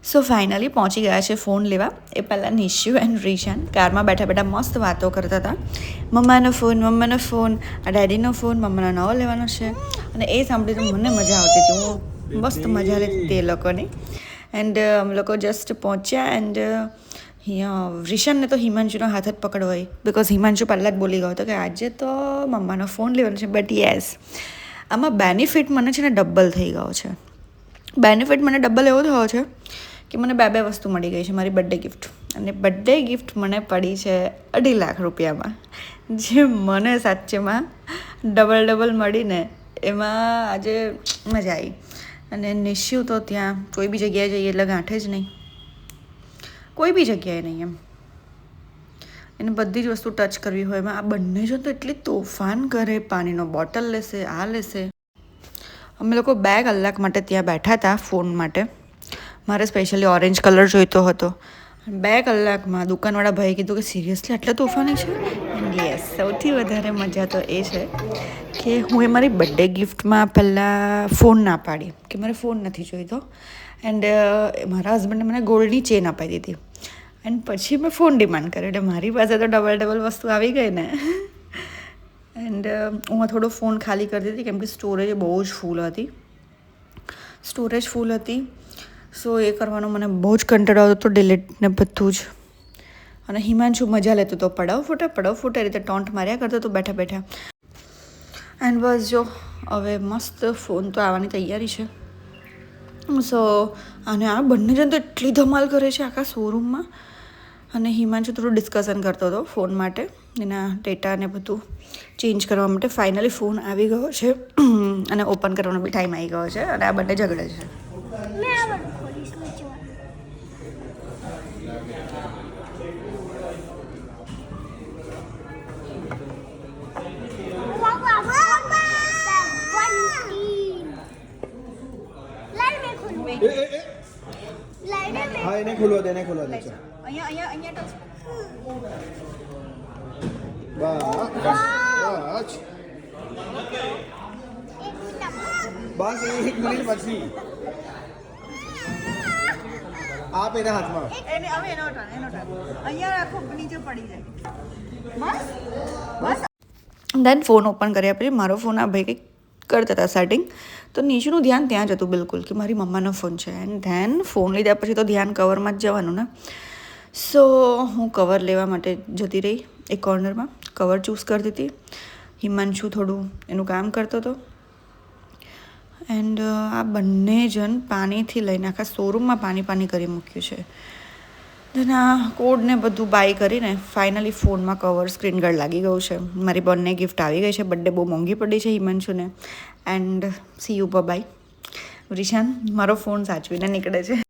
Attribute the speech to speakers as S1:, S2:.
S1: So finally પહોંચી ગયા છે ફોન લેવા. એ પહેલાં નિશ્યુ એન્ડ રીશાન કારમાં બેઠા બેઠા મસ્ત વાતો કરતા હતા. મમ્માનો ફોન, આ ડેડીનો ફોન, મમ્માનો નવો લેવાનો છે. અને એ સાંભળીને મને મજા આવતી હતી. હું મસ્ત મજા લેતી હતી એ લોકોની. એન્ડ અમે લોકો જસ્ટ પહોંચ્યા એન્ડ રીશાનને તો હિમાંશુનો હાથ જ પકડવાય, બિકોઝ હિમાંશુ પહેલાં જ બોલી ગયો હતો કે આજે તો મમ્માનો ફોન લેવાનો છે. બટ યસ, આમાં બેનિફિટ મને છે ને ડબલ થઈ ગયો છે. બેનિફિટ મને ડબલ એવો થયો છે કે મને બે વસ્તુ મળી ગઈ છે મારી બર્થડે ગિફ્ટ. અને બર્થડે ગિફ્ટ મને પડી છે 2.5 લાખ રૂપિયામાં, જે મને સાચેમાં ડબલ મળીને એમાં આજે મજા આવી. અને નિશ્યુ તો ત્યાં કોઈ બી જગ્યાએ જઈએ એટલે ગાંઠે જ નહીં, કોઈ બી જગ્યાએ નહીં એમ. એને બધી જ વસ્તુ ટચ કરવી હોય. એમાં આ બંને જો તો એટલી તોફાન કરે, પાણીનો બોટલ લેશે, આ લેશે. અમે લોકો 2 કલાક માટે ત્યાં બેઠા હતા ફોન માટે. મારે સ્પેશિયલી ઓરેન્જ કલર જોઈતો હતો. 2 કલાકમાં દુકાનવાળા ભાઈએ કીધું કે સિરિયસલી આટલા તોફાની છે. એન્ડ યસ, સૌથી વધારે મજા તો એ છે કે હું એ મારી બર્થડે ગિફ્ટમાં પહેલાં ફોન ના પાડી કે મારે ફોન નથી જોઈતો. એન્ડ મારા હસબન્ડે મને ગોલ્ડની ચેન અપાવી દીધી. એન્ડ પછી મેં ફોન ડિમાન્ડ કર્યો એટલે મારી પાસે તો ડબલ વસ્તુ આવી ગઈ ને. એન્ડ હું થોડો ફોન ખાલી કરી દીધી કેમ કે સ્ટોરેજ બહુ જ ફૂલ હતી. સો એ કરવાનો મને બહુ જ કંટાળો આવતો હતો, ડિલીટ ને બધું જ. અને હિમાંશુ મજા લેતો હતો, પડાવ ફોટા રીતે ટોન્ટ માર્યા કરતો હતો બેઠા. એન્ડ બસ જો હવે મસ્ત ફોન તો આવવાની તૈયારી છે. સો અને આ બંને જણ તો એટલી ધમાલ કરે છે આખા શોરૂમમાં. અને હિમાંશુ થોડું ડિસ્કશન કરતો હતો ફોન માટે, એના ડેટા ને બધું ચેન્જ કરવા માટે. ફાઇનલી ફોન આવી ગયો છે અને ઓપન કરવાનો બી ટાઈમ આવી ગયો છે. અને આ બંને ઝઘડે છે.
S2: હા, એને ખોલવા દે
S1: અહીંયા
S2: બસ 1 મિનિટ પછી આપ એના હાથમાં
S1: દેન ફોન ઓપન કર્યા પછી મારો ફોન આ ભાઈ કંઈક કરતા હતા સેટિંગ, તો નીચેનું ધ્યાન ત્યાં જ હતું બિલકુલ કે મારી મમ્માનો ફોન છે. એન્ડ ધેન ફોન લીધા પછી તો ધ્યાન કવરમાં જ જવાનું ને. સો હું કવર લેવા માટે જતી રહી એક કોર્નરમાં, કવર ચૂઝ કરતી હતી. હિમાંશુ થોડું એનું કામ કરતો હતો. એન્ડ આ બંને જણ પાણીથી લઈને આખા શોરૂમમાં પાણી કરી મૂક્યું છે. દેન આ કોડને બધું બાય કરીને ફાઇનલી ફોનમાં કવર સ્ક્રીન ગાર્ડ લાગી ગયું છે. મારી બંને ગિફ્ટ આવી ગઈ છે. બર્થડે બહુ મોંઘી પડી છે હિમાંશુને. And see you bye. Rishaan મારો ફોન સાચવીને નીકળે છે.